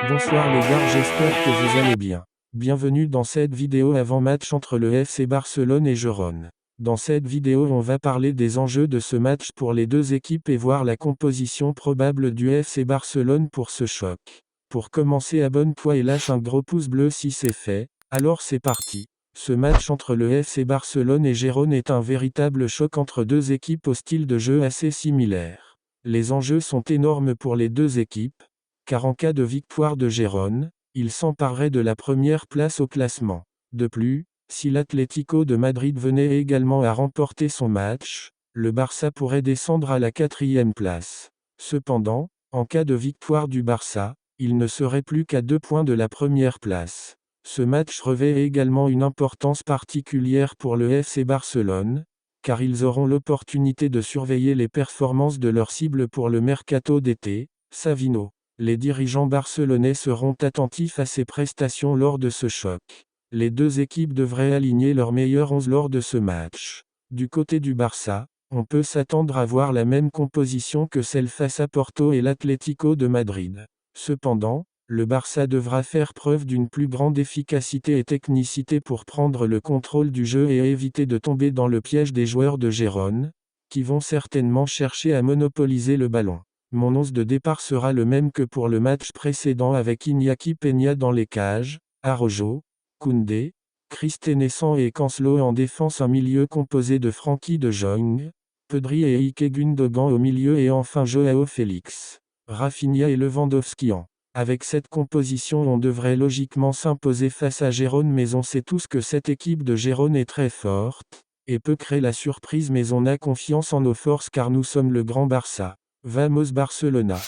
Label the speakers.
Speaker 1: Bonsoir les gars, j'espère que vous allez bien. Bienvenue dans cette vidéo avant-match entre le FC Barcelone et Gérone. Dans cette vidéo on va parler des enjeux de ce match pour les deux équipes et voir la composition probable du FC Barcelone pour ce choc. Pour commencer, abonne-toi et lâche un gros pouce bleu si c'est fait, alors c'est parti. Ce match entre le FC Barcelone et Gérone est un véritable choc entre deux équipes au style de jeu assez similaire. Les enjeux sont énormes pour les deux équipes, car en cas de victoire de Gérone, il s'emparerait de la première place au classement. De plus, si l'Atlético de Madrid venait également à remporter son match, le Barça pourrait descendre à la 4e place. Cependant, en cas de victoire du Barça, il ne serait plus qu'à 2 points de la première place. Ce match revêt également une importance particulière pour le FC Barcelone, car ils auront l'opportunité de surveiller les performances de leur cible pour le mercato d'été, Savino. Les dirigeants barcelonais seront attentifs à ses prestations lors de ce choc. Les deux équipes devraient aligner leur meilleur 11 lors de ce match. Du côté du Barça, on peut s'attendre à voir la même composition que celle face à Porto et l'Atlético de Madrid. Cependant, le Barça devra faire preuve d'une plus grande efficacité et technicité pour prendre le contrôle du jeu et éviter de tomber dans le piège des joueurs de Gérone, qui vont certainement chercher à monopoliser le ballon. Mon 11 de départ sera le même que pour le match précédent avec Iñaki Peña dans les cages, Araujo, Koundé, Christensen et Cancelo en défense, un milieu composé de Frenkie de Jong, Pedri et Ike Gundogan au milieu et enfin Joao Félix, Rafinha et Lewandowski en. Avec cette composition on devrait logiquement s'imposer face à Gérone, mais on sait tous que cette équipe de Gérone est très forte, et peut créer la surprise, mais on a confiance en nos forces car nous sommes le grand Barça. Vamos Barcelona.